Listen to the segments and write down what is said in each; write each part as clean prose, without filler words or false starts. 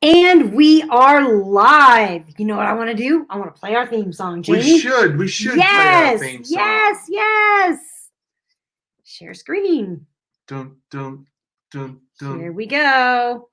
And we are live. You know what I want to do? I want to play our theme song, Jamie. We should play our theme song. Yes. Share screen. Dun, dun, dun, dun. Here we go.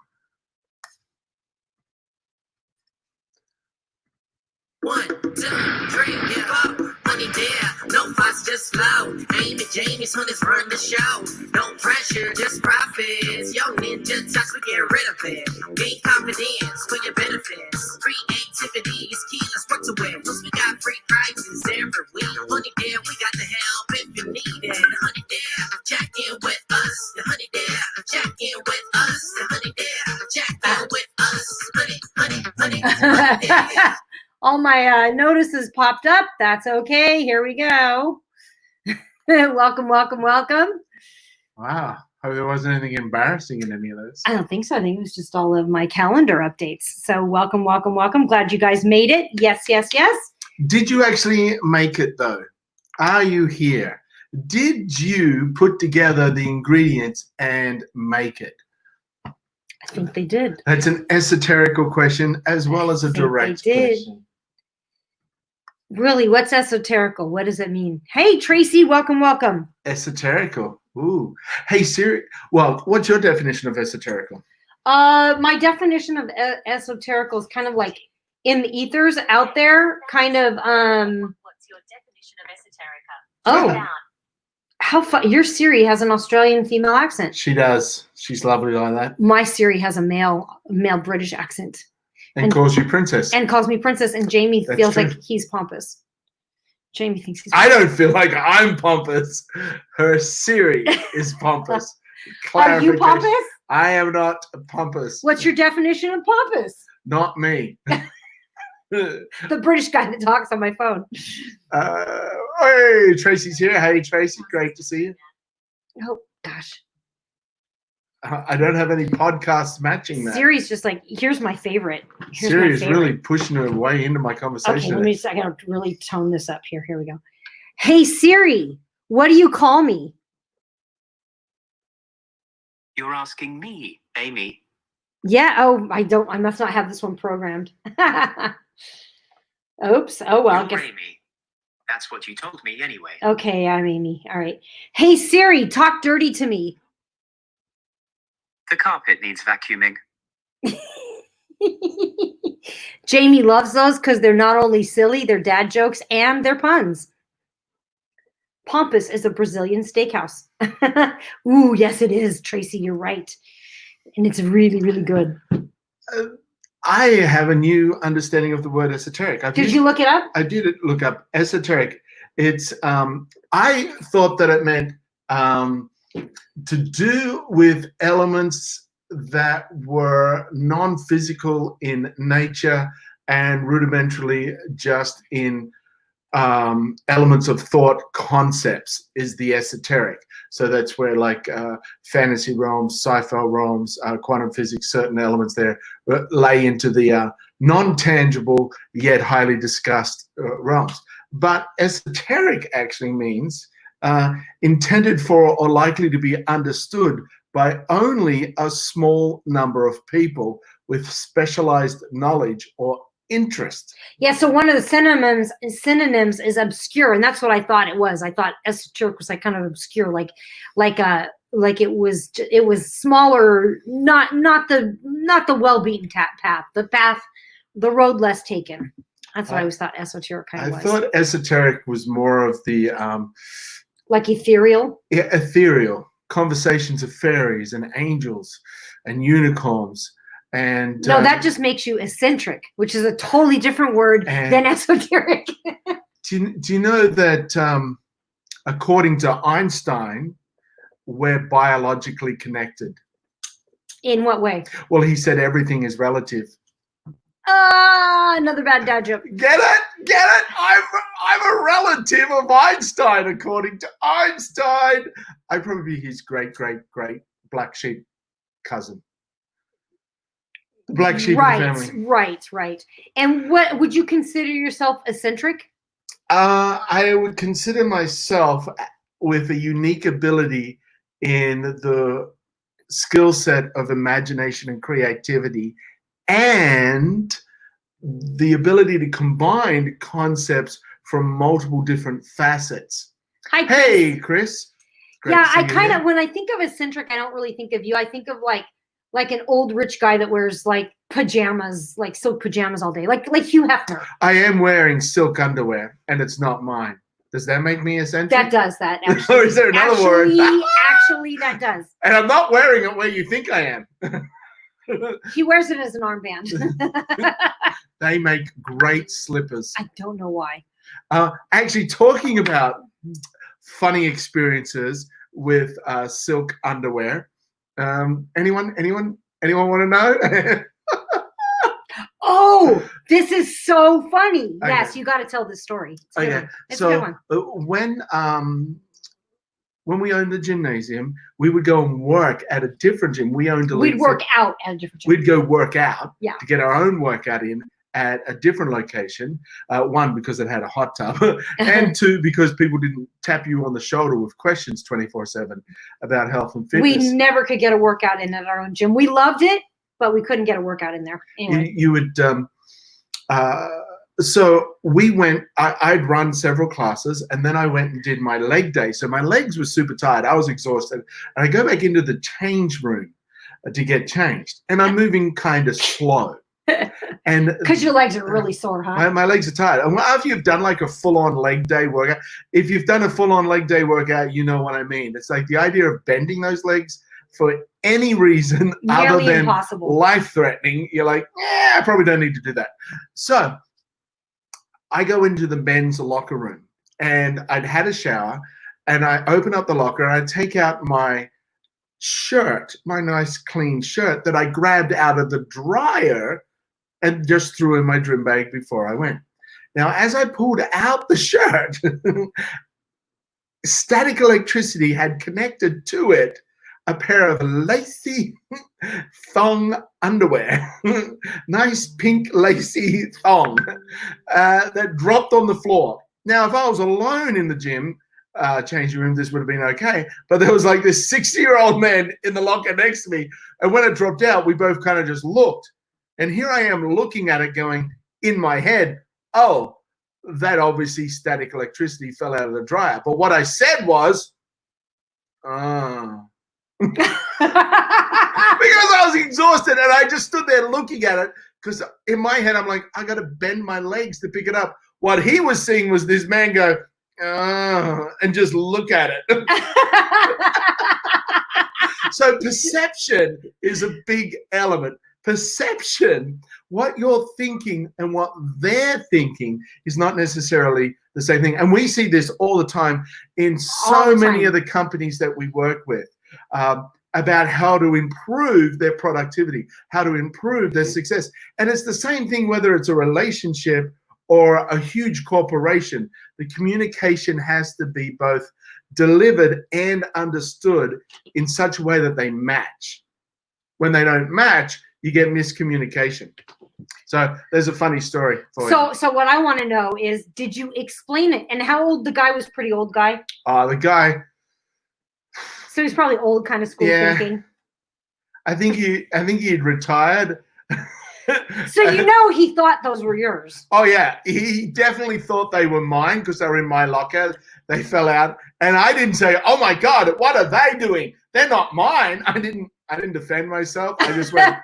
1, 2, 3, yeah, up, money there, no fuss, just flow. Aim at Jamie's hunters run the show. No pressure, just profits. Yo, ninja touch, we get rid of it. Gain confidence for your benefits. Creativity is key, let's work to it. Plus we got free prizes every week. Honey there, we got the help if you need it. Honey there, check in with us. The honey there, check in with us. The honey there, check in with us. Honey there. All my notices popped up. That's okay. Here we go. Welcome. Wow. Hope there wasn't anything embarrassing in any of this. I don't think so. I think it was just all of my calendar updates. So welcome. Glad you guys made it. Yes. Did you actually make it, though? Are you here? Did you put together the ingredients and make it? I think they did. That's an esoterical question as well as a direct question. Really, what's esoterical? What does it mean? Hey, Tracy, welcome. Esoterical. Ooh. Hey, Siri. Well, what's your definition of esoterical? My definition of esoterical is kind of like in the ethers, out there, kind of. What's your definition of esoterica? Oh, how fun! Your Siri has an Australian female accent. She does. She's lovely like that. My Siri has a male British accent. And calls you princess. And calls me princess, and Jamie feels true. like he's pompous. Jamie thinks he's pompous. I don't feel like I'm pompous. Her Siri is pompous. Are you pompous? I am not pompous. What's your definition of pompous? Not me. The British guy that talks on my phone. Hey, Tracy's here. Hey, Tracy. Great to see you. Oh, gosh. I don't have any podcasts matching that. Siri's just like, here's my favorite. Siri is really pushing her way into my conversation. Okay, I gotta really tone this up here. Here we go. Hey, Siri, what do you call me? You're asking me, Amy. Yeah, I must not have this one programmed. Oops, oh well. You're Amy. That's what you told me anyway. Okay, I'm Amy. All right. Hey, Siri, talk dirty to me. The carpet needs vacuuming. Jamie loves those because they're not only silly, they're dad jokes, and they're puns. Pompous is a Brazilian steakhouse. Ooh, yes, it is, Tracy. You're right. And it's really, really good. I have a new understanding of the word esoteric. Did you look it up? I did look up esoteric. It's I thought that it meant to do with elements that were non-physical in nature and rudimentarily just in elements of thought concepts is the esoteric. So that's where like fantasy realms, sci-fi realms, quantum physics, certain elements there lay into the non-tangible yet highly discussed realms. But esoteric actually means intended for or likely to be understood by only a small number of people with specialized knowledge or interest. Yeah, so one of the synonyms is obscure, and that's what I thought it was. I thought esoteric was like kind of obscure, like it was smaller, not the well-beaten path, the road less taken. That's what I always thought esoteric kind of was. I thought esoteric was more of the like ethereal? Yeah, ethereal. Conversations of fairies and angels and unicorns. And no, that just makes you eccentric, which is a totally different word than esoteric. do you know that according to Einstein, we're biologically connected? In what way? Well, he said everything is relative. Another bad dad joke. Get it? I'm a relative of Einstein, according to Einstein. I'd probably be his great black sheep cousin. The black sheep of the family. Right. And what would you consider yourself eccentric? I would consider myself with a unique ability in the skill set of imagination and creativity and the ability to combine concepts from multiple different facets. Hi, Chris. Hey, Chris. Great Yeah, to see I you kind here. of, when I think of eccentric, I don't really think of you. I think of like an old rich guy that wears like pajamas, like silk pajamas all day, like Hugh Hefner. I am wearing silk underwear, and it's not mine. Does that make me eccentric? That does that. Or Actually, is there another word? Actually, that does. And I'm not wearing it where you think I am. He wears it as an armband. They make great slippers. I don't know why. Actually, talking about funny experiences with silk underwear. Anyone want to know? Oh, this is so funny. Okay. Yes, you got to tell this story. It's a good Okay, one. It's a good so one. when we owned the gymnasium, we would go and work at a different gym. We owned a league. We'd work out at a different gym. We'd go work out Yeah. to get our own workout in at a different location. One, because it had a hot tub, and two, because people didn't tap you on the shoulder with questions 24/7 about health and fitness. We never could get a workout in at our own gym. We loved it, but we couldn't get a workout in there. Anyway. You would so we went, I'd run several classes, and then I went and did my leg day. So my legs were super tired. I was exhausted. And I go back into the change room to get changed. And I'm moving kind of slow. And Because your legs are really sore, huh? my legs are tired. And after you've done like a full-on leg day workout, if you've done a full-on leg day workout, you know what I mean. It's like the idea of bending those legs for any reason other Nearly than impossible. life-threatening, you're like, I probably don't need to do that. So I go into the men's locker room, and I'd had a shower, and I open up the locker, and I take out my shirt, my nice clean shirt that I grabbed out of the dryer and just threw in my gym bag before I went. Now, as I pulled out the shirt, static electricity had connected to it a pair of lacy thong underwear, nice pink lacy thong that dropped on the floor. Now, if I was alone in the gym changing room, this would have been okay. But there was like this 60-year-old man in the locker next to me. And when it dropped out, we both kind of just looked. And here I am looking at it going in my head, oh, that obviously static electricity fell out of the dryer. But what I said was, oh. Because I was exhausted, and I just stood there looking at it, because in my head I'm like, I gotta bend my legs to pick it up. What he was seeing was this man go, and just look at it. So perception is a big element. Perception, what you're thinking and what they're thinking, is not necessarily the same thing. And we see this all the time in so many of the companies that we work with. About how to improve their productivity, how to improve their success. And it's the same thing whether it's a relationship or a huge corporation. The communication has to be both delivered and understood in such a way that they match. When they don't match, you get miscommunication. So there's a funny story for you. So what I want to know is, did you explain it? And how old? The guy was pretty old guy. The guy. So he's probably old, kind of school thinking. I think he had retired. So you know he thought those were yours. Oh yeah, he definitely thought they were mine because they were in my locker. They fell out, and I didn't say, "Oh my God, what are they doing? They're not mine." I didn't defend myself. I just went,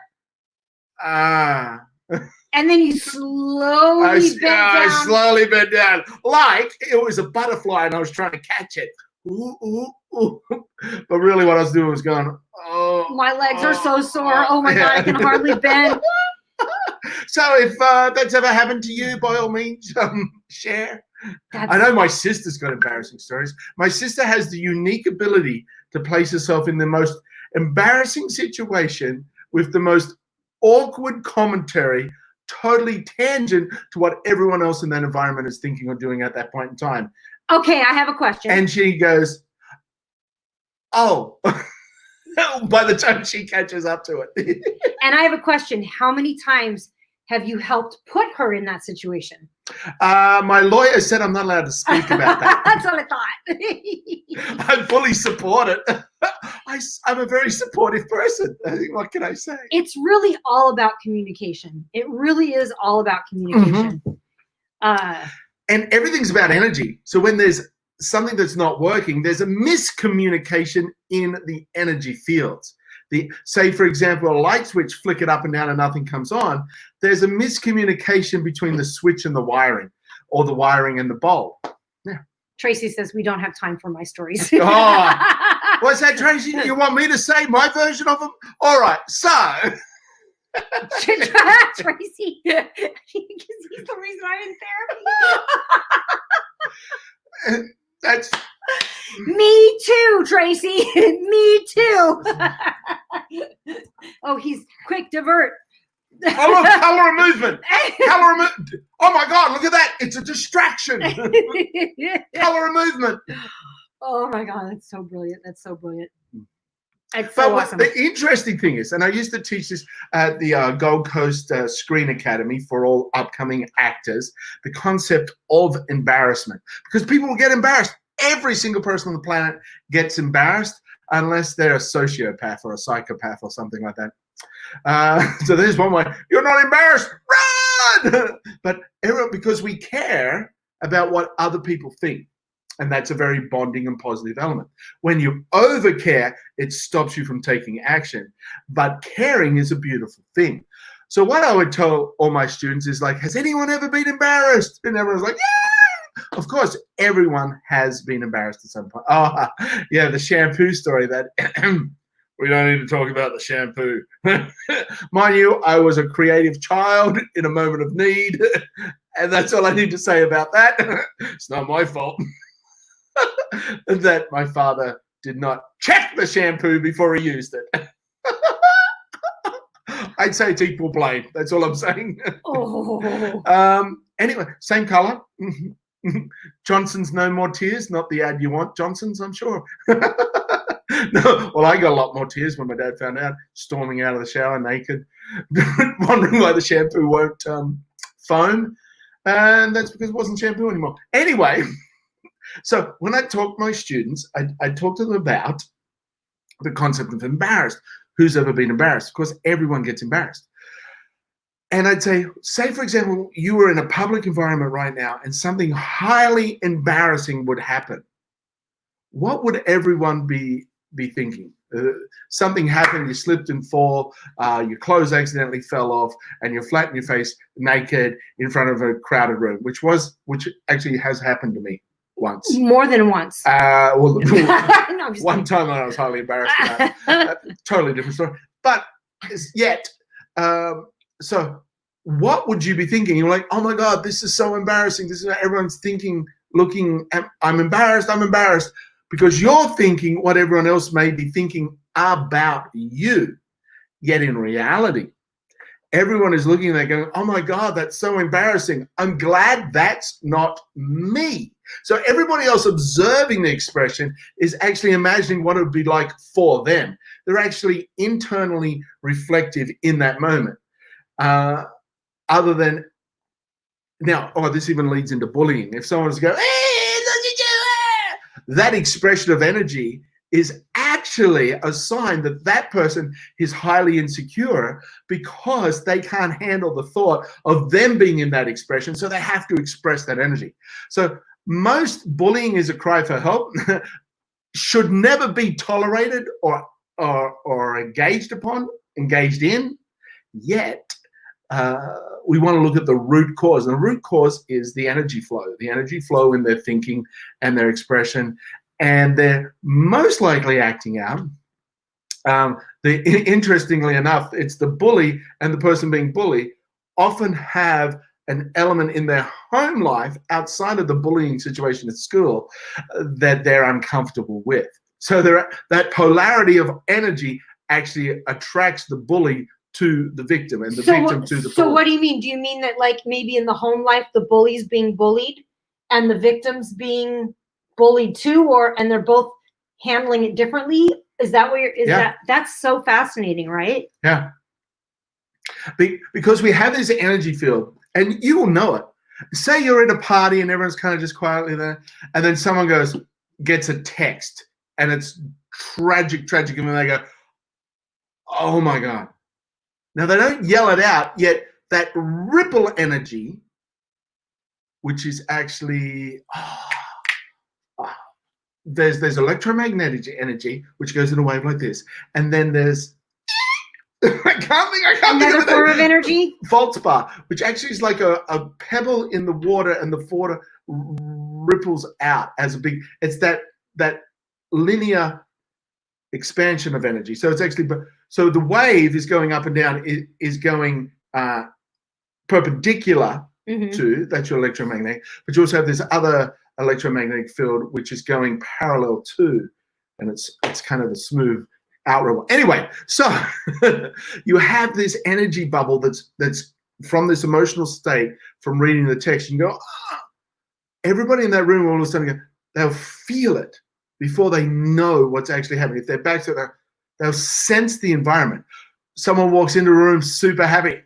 And then you slowly bent down. I slowly bent down, like it was a butterfly, and I was trying to catch it. Ooh, ooh, ooh. But really, what I was doing was going, oh, my legs are so sore. Oh my God, I can hardly bend. So if that's ever happened to you, by all means, share. I know my sister's got embarrassing stories. My sister has the unique ability to place herself in the most embarrassing situation with the most awkward commentary, totally tangent to what everyone else in that environment is thinking or doing at that point in time. Okay, I have a question. And she goes, oh, by the time she catches up to it. And I have a question. How many times have you helped put her in that situation? My lawyer said I'm not allowed to speak about that. That's what I thought. I fully support it. I'm a very supportive person. What can I say? It's really all about communication. It really is all about communication. And everything's about energy. So when there's something that's not working, there's a miscommunication in the energy fields. Say, for example, a light switch flickered up and down and nothing comes on. There's a miscommunication between the switch and the wiring, or the wiring and the bulb. Yeah. Tracy says we don't have time for my stories. Oh, what's that, Tracy? You want me to say my version of them? All right, so. Tracy, because he's the reason I'm in therapy. That's. Me too, Tracy. Me too. Oh, he's quick divert. Oh, look, color and movement. Color and movement. Oh my God, look at that. It's a distraction. Color and movement. Oh my God, that's so brilliant. That's so brilliant. It's But so awesome. the interesting thing is, and I used to teach this at the Gold Coast Screen Academy for all upcoming actors, the concept of embarrassment. Because people will get embarrassed. Every single person on the planet gets embarrassed unless they're a sociopath or a psychopath or something like that. So there's one way. You're not embarrassed. Run! But because we care about what other people think. And that's a very bonding and positive element. When you overcare, it stops you from taking action. But caring is a beautiful thing. So what I would tell all my students is like, has anyone ever been embarrassed? And everyone's like, yeah! Of course, everyone has been embarrassed at some point. Oh, yeah, the shampoo story that we don't need to talk about the shampoo. Mind you, I was a creative child in a moment of need. And that's all I need to say about that. It's not my fault. That my father did not check the shampoo before he used it. I'd say it's equal blame. That's all I'm saying. Oh. Anyway, same color. Johnson's No More Tears, not the ad you want. Johnson's, I'm sure. No, well, I got a lot more tears when my dad found out, storming out of the shower naked, wondering why the shampoo won't foam. And that's because it wasn't shampoo anymore. Anyway. So when I talk to my students, I talk to them about the concept of embarrassed. Who's ever been embarrassed? Of course, everyone gets embarrassed. And I'd say, for example, you were in a public environment right now and something highly embarrassing would happen. What would everyone be thinking? Something happened, you slipped and fall, your clothes accidentally fell off, and you're flat in your face, naked, in front of a crowded room, which actually has happened to me. Once. More than once. Well, No, one time I was highly embarrassed about it. Totally different story. But yet, so what would you be thinking? You're like, oh my God, this is so embarrassing. This is what everyone's thinking, looking at, I'm embarrassed, because you're thinking what everyone else may be thinking about you. Yet in reality, everyone is looking at that going, oh my God, that's so embarrassing. I'm glad that's not me. So everybody else observing the expression is actually imagining what it would be like for them. They're actually internally reflective in that moment. Other than, now, this even leads into bullying. If someone's going, hey, look at you, that expression of energy is actually a sign that that person is highly insecure because they can't handle the thought of them being in that expression, so they have to express that energy. So most bullying is a cry for help, should never be tolerated or engaged in, yet we want to look at the root cause. And the root cause is the energy flow in their thinking and their expression, and they're most likely acting out. Interestingly enough, it's the bully and the person being bullied often have an element in their home life outside of the bullying situation at school that they're uncomfortable with. So that polarity of energy actually attracts the bully to the victim and the victim to the bully. So what do you mean? Do you mean that like maybe in the home life, the bully's being bullied and the victim's being bullied too, and they're both handling it differently? Is that what that's so fascinating, right? Yeah. Because we have this energy field, and you will know it. say you're at a party and everyone's kind of just quietly there, and then someone gets a text, and it's tragic, and then they go, oh my God. Now, they don't yell it out, yet that ripple energy, which is actually, there's electromagnetic energy, which goes in a wave like this. And then there's, I can't think Another of the form name. of energy? Feldspar, which actually is like a pebble in the water, and the water ripples out as a big, it's that linear expansion of energy. So it's actually, so the wave is going up and down, is going perpendicular to, that's your electromagnetic, but you also have this other electromagnetic field which is going parallel to, and it's kind of a smooth out ripple. Anyway, so you have this energy bubble that's from this emotional state, from reading the text. You can go, everybody in that room all of a sudden go, they'll feel it before they know what's actually happening. If they're back to it, they'll sense the environment. Someone walks into a room super happy,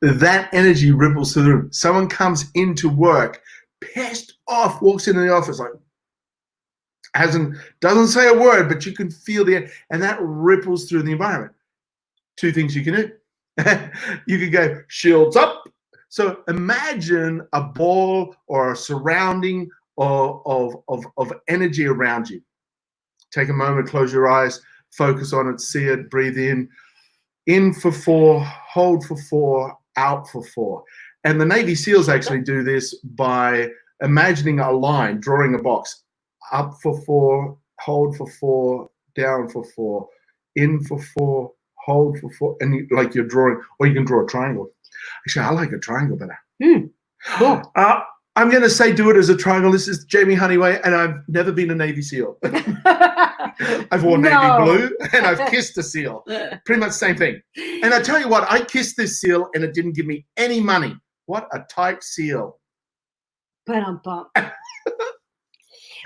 that energy ripples through the room. Someone comes into work pissed off, walks into the office like, doesn't say a word, but you can feel and that ripples through the environment. Two things you can do. You could go, shields up. So imagine a ball or a surrounding of energy around you. Take a moment, close your eyes, focus on it, see it, breathe in for 4, hold for 4, out for 4. And the Navy SEALs actually do this by imagining a line, drawing a box. Up for 4, hold for 4, down for 4, in for 4, hold for 4, and like you're drawing, or you can draw a triangle. Actually, I like a triangle better. Cool. I'm going to say do it as a triangle. This is Jamie Honeyway, and I've never been a Navy SEAL. I've worn Navy blue, and I've kissed a SEAL. Pretty much the same thing. And I tell you what, I kissed this SEAL, and it didn't give me any money. What a tight SEAL.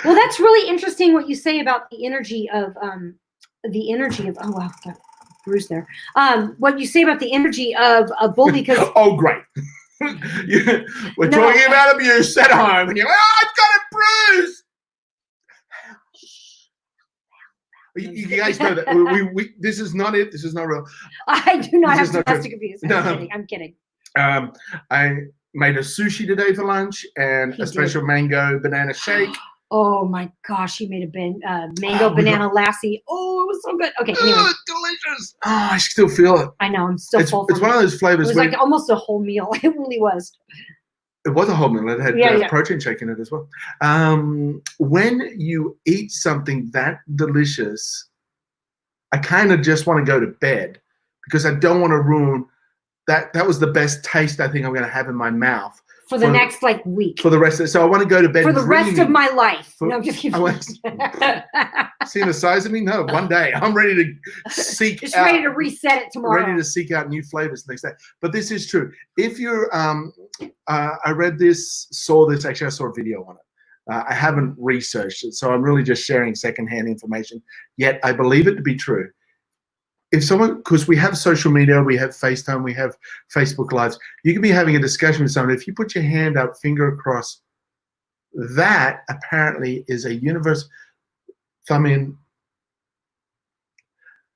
Well, that's really interesting what you say about the energy of oh wow, got bruise there. What you say about the energy of a bully, because oh great. We're talking about abuse at home, and you're like, oh, I've got a bruise. You guys know that we this is not it. This is not real. I do not This have is not domestic true. abuse. No. I'm kidding. I made a sushi today for lunch, and a special mango banana shake. Oh my gosh, you made a mango banana lassi. Oh, it was so good. Okay, anyway. Delicious. Oh, I still feel it. I know, I'm still full. It's one of those flavors. It was like almost a whole meal. It really was. It was a whole meal. It had protein shake in it as well. When you eat something that delicious, I kind of just want to go to bed because I don't want to ruin that. That was the best taste I think I'm going to have in my mouth. For the next week. For the rest of it. So I want to go to bed for the rest of my life. No, I'm just kidding. Seeing the size of me? No, one day. I'm ready to seek just out. ready to reset it tomorrow. Ready to seek out new flavors the next day. But this is true. If you're, I read this, saw this, actually I saw a video on it. I haven't researched it, so I'm really just sharing secondhand information. Yet I believe it to be true. If someone, because we have social media, we have FaceTime, we have Facebook Lives, you can be having a discussion with someone. If you put your hand up, finger across, that apparently is a universe, thumb in.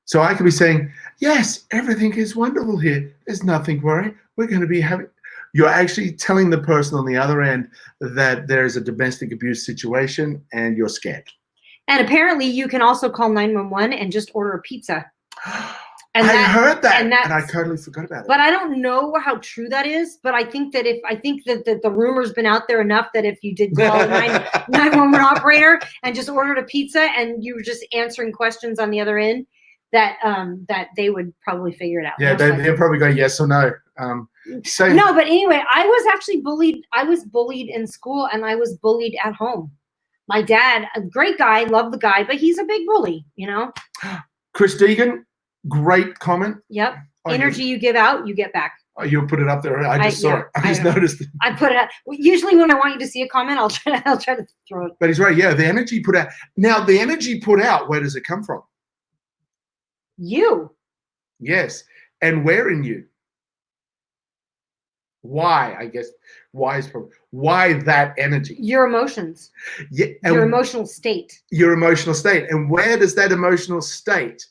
So I could be saying, yes, everything is wonderful here. There's nothing worrying. We're going to be having, you're actually telling the person on the other end that there's a domestic abuse situation and you're scared. And apparently you can also call 911 and just order a pizza. And I heard that, and I totally forgot about it. But I don't know how true that is. But I think that the rumor's been out there enough that if you did call a 911 operator and just ordered a pizza and you were just answering questions on the other end, that they would probably figure it out. Yeah, they'll probably go yes or no. No, but anyway, I was actually bullied. I was bullied in school, and I was bullied at home. My dad, a great guy, loved the guy, but he's a big bully, you know. Chris Deegan, great comment. Yep. Energy you give out, you get back. Oh, you'll put it up there. I just saw it. I just noticed it. I put it up. Usually when I want you to see a comment, I'll try to throw it. But he's right. Yeah, the energy put out. Now, the energy put out, where does it come from? You. Yes. And where in you? Why? I guess why is probably why that energy. Your emotions, Yeah, your and emotional state. your emotional state. And where does that emotional state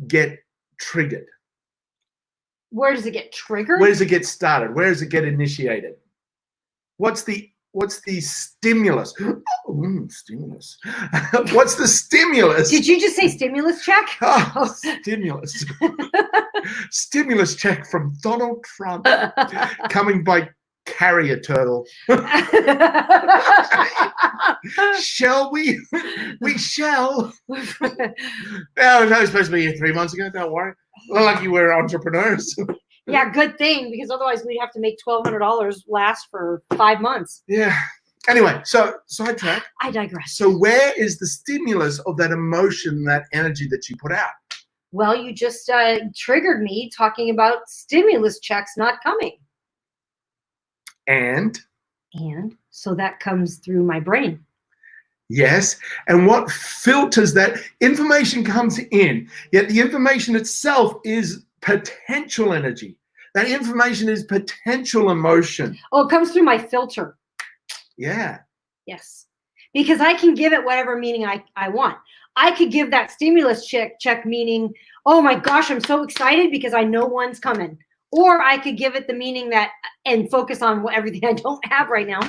get triggered? Where does it get triggered? Where does it get started? Where does it get initiated? What's the stimulus? Stimulus. What's the stimulus? Did you just say stimulus check? Oh, stimulus. Stimulus check from Donald Trump coming by carrier turtle. Shall we? We shall. No, was supposed to be here 3 months ago. Don't worry. Lucky we're entrepreneurs. Yeah, good thing, because otherwise we'd have to make $1,200 last for 5 months. Yeah. Anyway, so sidetrack. I digress. So where is the stimulus of that emotion, that energy that you put out? Well, you just triggered me talking about stimulus checks not coming. And so that comes through my brain. yes, and what filters that information comes in, yet the information itself is potential energy. That information is potential emotion. Oh, it comes through my filter. Yeah. Yes. Because I can give it whatever meaning I want. I could give that stimulus check meaning, oh my gosh, I'm so excited because I know one's coming. Or I could give it the meaning that, and focus on everything I don't have right now.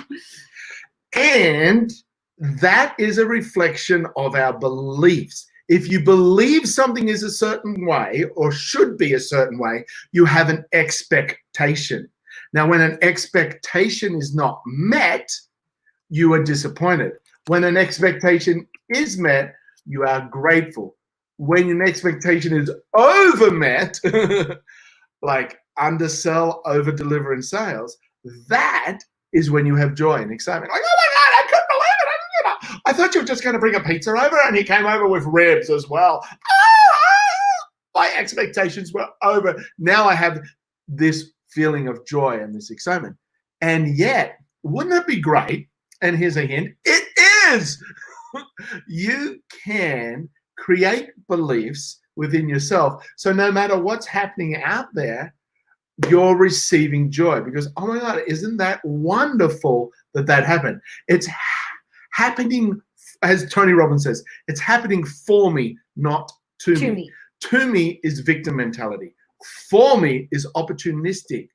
And that is a reflection of our beliefs. If you believe something is a certain way or should be a certain way, you have an expectation. Now, when an expectation is not met, you are disappointed. When an expectation is met, you are grateful. When an expectation is overmet, like undersell, over deliver in sales, that is when you have joy and excitement. Like, oh my God, I couldn't believe it. I thought you were just going to bring a pizza over, and he came over with ribs as well. My expectations were over. Now I have this feeling of joy and this excitement. And yet, wouldn't it be great? And here's a hint. It is. You can create beliefs within yourself. So no matter what's happening out there, you're receiving joy because, oh my God, isn't that wonderful that that happened? It's happening, as Tony Robbins says, it's happening for me, not to me. To me is victim mentality. For me is opportunistic,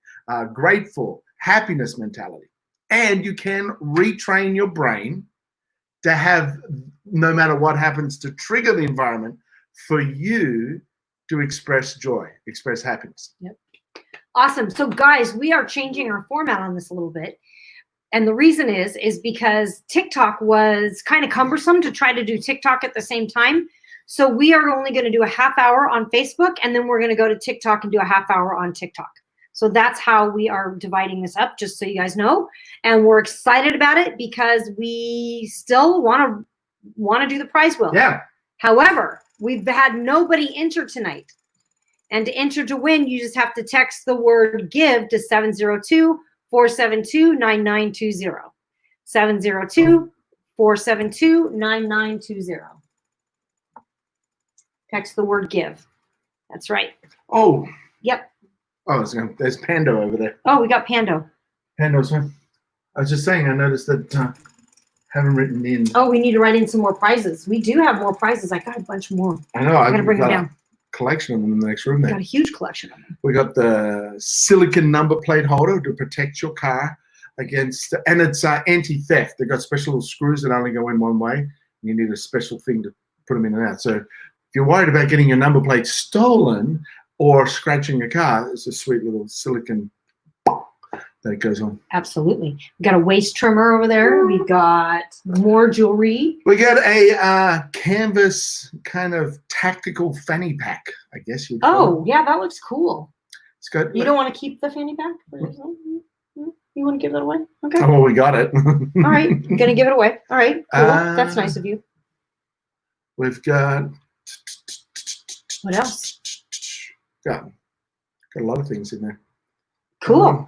grateful, happiness mentality. And you can retrain your brain to have, no matter what happens, to trigger the environment for you to express joy, express happiness. Yep. Awesome. So guys, we are changing our format on this a little bit. And the reason is because TikTok was kind of cumbersome to try to do TikTok at the same time. So we are only going to do a half hour on Facebook, and then we're going to go to TikTok and do a half hour on TikTok. So that's how we are dividing this up, just so you guys know. And we're excited about it because we still want to do the prize wheel. Yeah. However, we've had nobody enter tonight. And to enter to win, you just have to text the word GIVE to 702-472-9920. 702-472-9920. Text the word GIVE. That's right. Oh. Yep. Oh, there's Pando over there. Oh, we got Pando. Pando's one. I was just saying, I noticed that haven't written in. Oh, we need to write in some more prizes. We do have more prizes. I got a bunch more. I know. I got to bring them got down. a collection of them in the next room We there. got a huge collection of them. We got the silicon number plate holder to protect your car against, and it's anti-theft. They've got special little screws that only go in one way. You need a special thing to put them in and out. So if you're worried about getting your number plate stolen or scratching your car, it's a sweet little silicon that goes on. Absolutely. We got a waist trimmer over there. We got more jewelry. We got a canvas kind of tactical fanny pack, I guess you'd call Oh, it. yeah, that looks cool. It's got. You don't want to keep the fanny pack? You want to give it away? Okay. Oh, well, we got it. All right. I'm going to give it away. All right. Cool. That's nice of you. We've got. What else? Got a lot of things in there. Cool.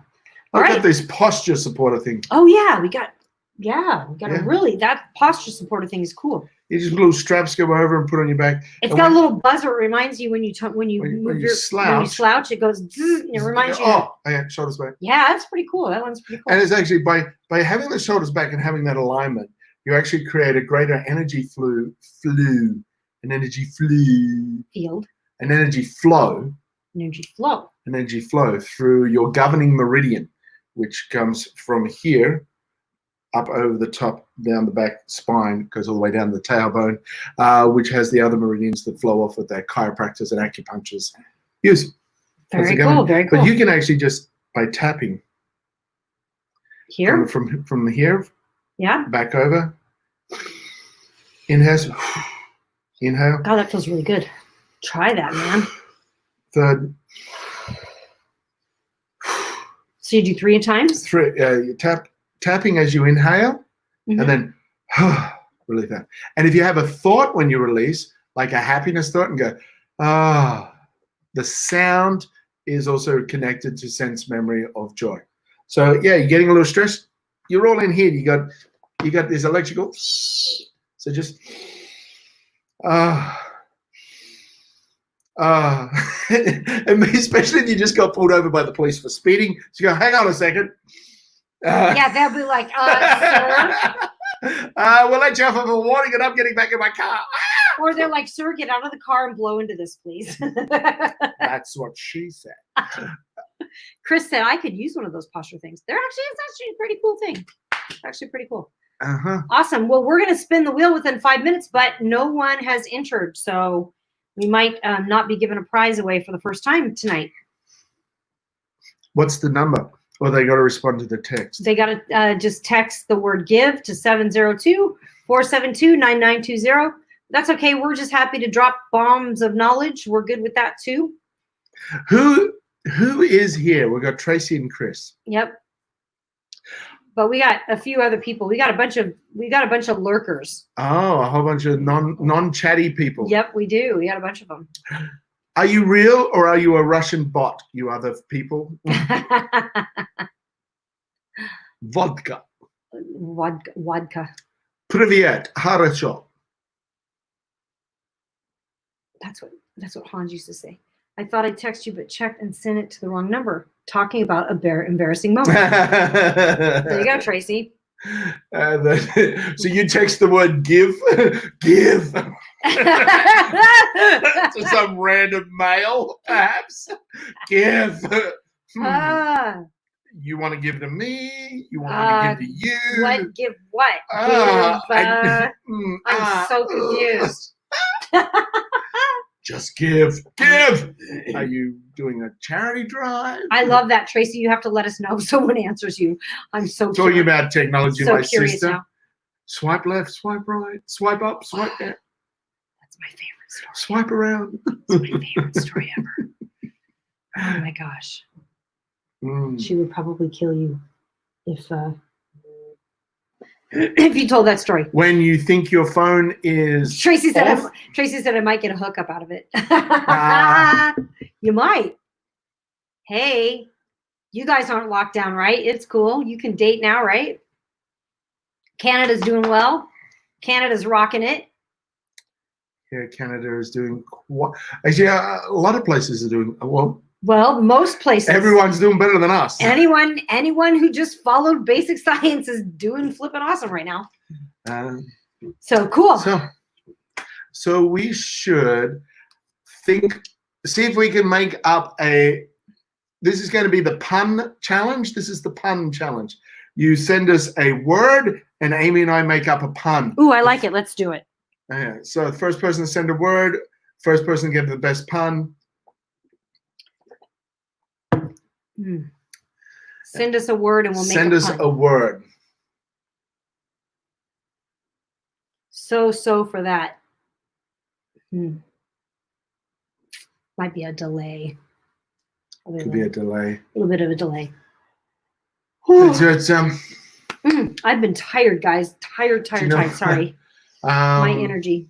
All I right. got this posture supporter thing. Oh, yeah. We got Yeah, we got to Yeah. really, that posture supporter thing is cool. You just little straps go over and put on your back. It's And got when- a little buzzer. It reminds you when you move when you your when you slouch. slouch, it goes. Zzz, and it reminds you. Oh, yeah, shoulders back. Yeah, that's pretty cool. That one's pretty cool. And it's actually by having the shoulders back and having that alignment, you actually create a greater energy an energy Field, an energy flow, energy flow. through your governing meridian, which comes from here up over the top, down the back spine, goes all the way down the tailbone, which has the other meridians that flow off with that chiropractors and acupuncturists use. Very cool. Very cool. But you can actually just by tapping Here, from here yeah. back over. Inhale. Inhale. God, that feels really good. Try that, man. Third. So you do 3 times. Three. You tapping as you inhale, Mhm. and then release that. And if you have a thought when you release, like a happiness thought, and go, the sound is also connected to sense memory of joy. So yeah, you're getting a little stressed. You're all in here. You got this electrical. So just and especially if you just got pulled over by the police for speeding. So you go, hang on a second. Yeah, they'll be like, sir. We'll let you off of a warning and I'm getting back in my car. Or they're like, sir, get out of the car and blow into this, please. That's what she said. Chris said I could use one of those posture things. It's actually a pretty cool thing. Actually pretty cool. Uh-huh. Awesome. Well, we're going to spin the wheel within 5 minutes, but no one has entered. So we might not be giving a prize away for the first time tonight. What's the number? Or they got to respond to the text. They got to just text the word give to 702-472-9920. That's okay. We're just happy to drop bombs of knowledge. We're good with that too. Who is here? We've got Tracy and Chris. Yep. But we got a few other people. We got a bunch of lurkers. Oh, a whole bunch of non-chatty people. Yep, we do. We got a bunch of them. Are you real or are you a Russian bot, you other people? Vodka. Vodka. Привет. Хорошо. That's what Hans used to say. I thought I'd text you, but checked and sent it to the wrong number. Talking about embarrassing moment. There you go, Tracy. So you text the word give, give to some random male, perhaps. Give. You want to give to me? You want me to give to you? What? Give what? I'm so confused. Just give. Give. Are you doing a charity drive? I love that, Tracy. You have to let us know if someone answers you. I'm so talking curious. about technology, So my curious sister. now. Swipe left, swipe right, swipe up, swipe down. That's my favorite story. Swipe around. That's my favorite story ever. Oh my gosh. She would probably kill you if you told that story. When you think your phone is Tracy said off. I might get a hookup out of it. You might. Hey, you guys aren't locked down, right? It's cool. You can date now, right? Canada's doing well. Canada's rocking it. Yeah, Canada is doing actually a lot of places are doing well. Well, most places. Everyone's doing better than us. Anyone who just followed basic science is doing flipping awesome right now. So cool. So we should see if we can make up this is going to be the pun challenge. This is the pun challenge. You send us a word and Amy and I make up a pun. Ooh, I like it. Let's do it. So the first person to send a word, first person to get the best pun. Send us a word and we'll make Send us a word. So for that. Might be a delay. Could be a delay. A little bit of a delay. I've been tired, guys. Tired. Sorry. My energy.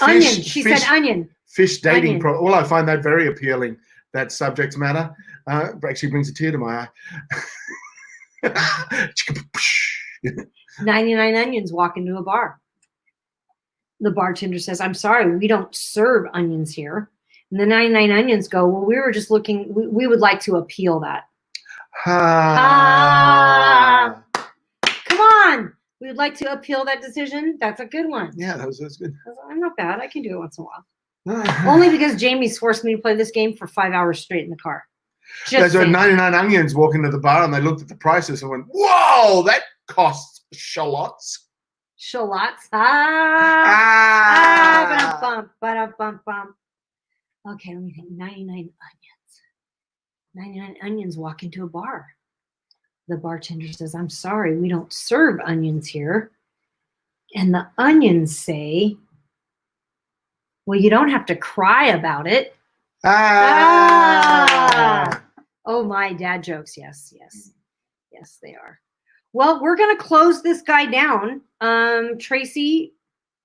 Onion. She said onion. Fish dating. Onion. Well, I find that very appealing. That subject matter actually brings a tear to my eye. 99 onions walk into a bar. The bartender says, I'm sorry, we don't serve onions here. And the 99 onions go, well, we were just looking, we would like to appeal that. Ah. Come on. We would like to appeal that decision. That's a good one. Yeah, that was good. I'm not bad. I can do it once in a while. Only because Jamie's forced me to play this game for 5 hours straight in the car. There's 99 onions walk into the bar and they looked at the prices and went, whoa, that costs shallots. Shallots. Ba-dum-bum. Okay, let me think. 99 onions. 99 onions walk into a bar. The bartender says, I'm sorry, we don't serve onions here. And the onions say, well, you don't have to cry about it. Oh, my dad jokes. Yes, they are. Well, we're going to close this guy down. Tracy,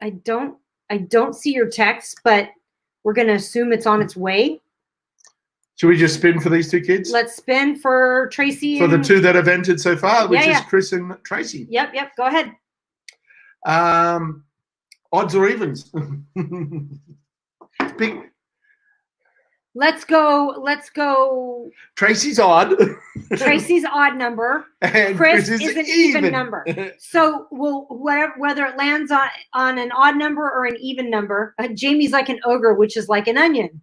I don't see your text, but we're going to assume it's on its way. Should we just spin for these two kids? Let's spin for Tracy. For the two that have entered so far, which is Chris and Tracy. Yep. Go ahead. Odds or evens? Pick. Let's go. Tracy's odd. Tracy's odd number. And Chris is an even number. So whether it lands on an odd number or an even number, Jamie's like an ogre, which is like an onion.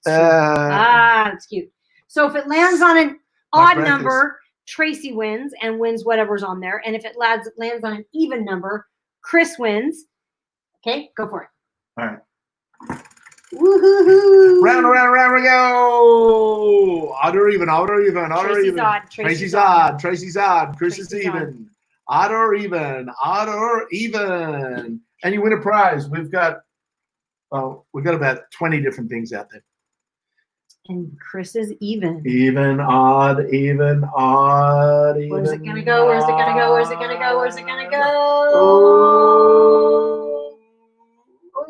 It's cute. So if it lands on an odd number, Tracy wins and wins whatever's on there. And if it lands on an even number, Chris wins. Okay, go for it. All right. Woohoo! Round we go. Odd or even. Tracy's odd. Tracy's odd. Chris is even. Odd or even. And you win a prize. We've got about 20 different things out there. And Chris is even. Even, odd. Where's it gonna go? Where's it gonna go?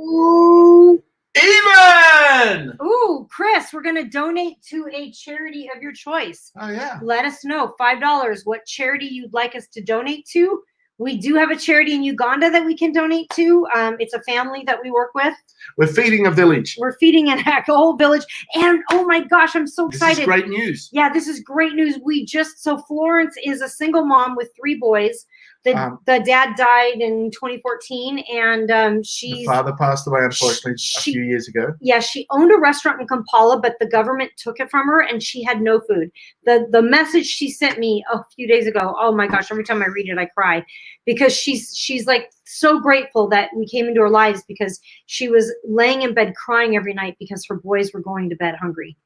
Ooh. Even! Ooh, Chris, we're gonna donate to a charity of your choice. Oh yeah. Let us know, $5, what charity you'd like us to donate to. We do have a charity in Uganda that we can donate to. It's a family that we work with. We're feeding a village. We're feeding a whole village. And oh my gosh, I'm so excited. This is great news. Yeah, this is great news. So Florence is a single mom with 3 boys. The dad died in 2014, and the father passed away, unfortunately, a few years ago. Yeah, she owned a restaurant in Kampala, but the government took it from her, and she had no food. The message she sent me a few days ago, oh my gosh, every time I read it, I cry, because she's like so grateful that we came into her lives, because she was laying in bed crying every night because her boys were going to bed hungry.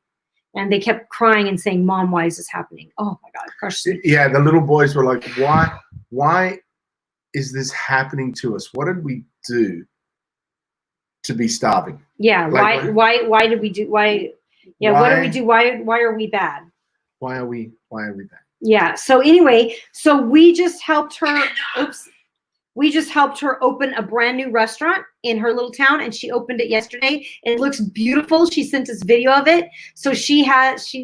And they kept crying and saying, Mom, why is this happening? Oh my God, gosh. Yeah, the little boys were like, why is this happening to us? What did we do to be starving? Yeah, like, why did we do what did we do? Why are we bad? Why are we bad? Yeah. So anyway, we just helped her. We just helped her open a brand new restaurant in her little town, and she opened it yesterday. It looks beautiful. She sent us video of it. So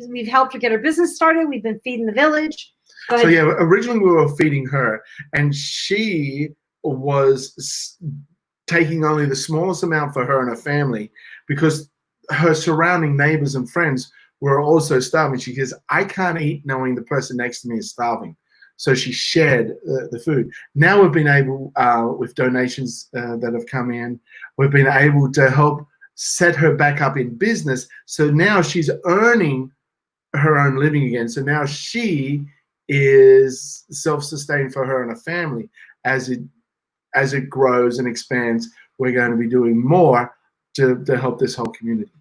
we've helped her get her business started. We've been feeding the village. So yeah, originally we were feeding her, and she was taking only the smallest amount for her and her family, because her surrounding neighbors and friends were also starving. She goes, I can't eat knowing the person next to me is starving. So she shared the food. Now we've been able, with donations that have come in, we've been able to help set her back up in business. So now she's earning her own living again. So now she is self-sustained for her and her family. As it grows and expands, we're going to be doing more to help this whole community.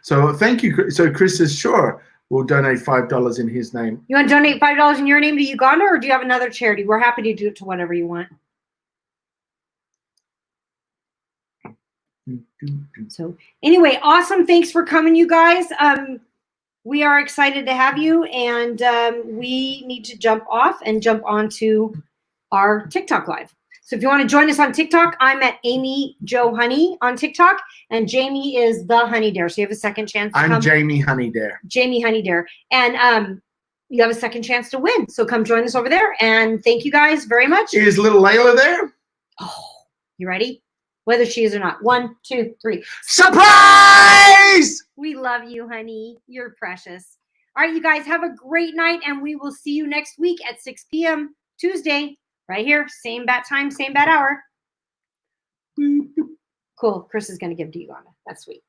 So thank you. So Chris says, sure, we'll donate $5 in his name. You want to donate $5 in your name to Uganda, or do you have another charity? We're happy to do it to whatever you want. So anyway, awesome. Thanks for coming, you guys. We are excited to have you, and we need to jump off and jump onto our TikTok live. So if you want to join us on TikTok, I'm at Amy Jo Honey on TikTok, and Jamie is the Honey Dare. So you have a second chance to come. I'm Jamie Honey Dare. Jamie Honey Dare. And you have a second chance to win. So come join us over there. And thank you guys very much. Is little Layla there? Oh, you ready? Whether she is or not. 1, 2, 3. Surprise! We love you, honey. You're precious. All right, you guys have a great night, and we will see you next week at 6 p.m. Tuesday, right here. Same bat time, same bat hour. Cool. Chris is going to give to you on it. That's sweet.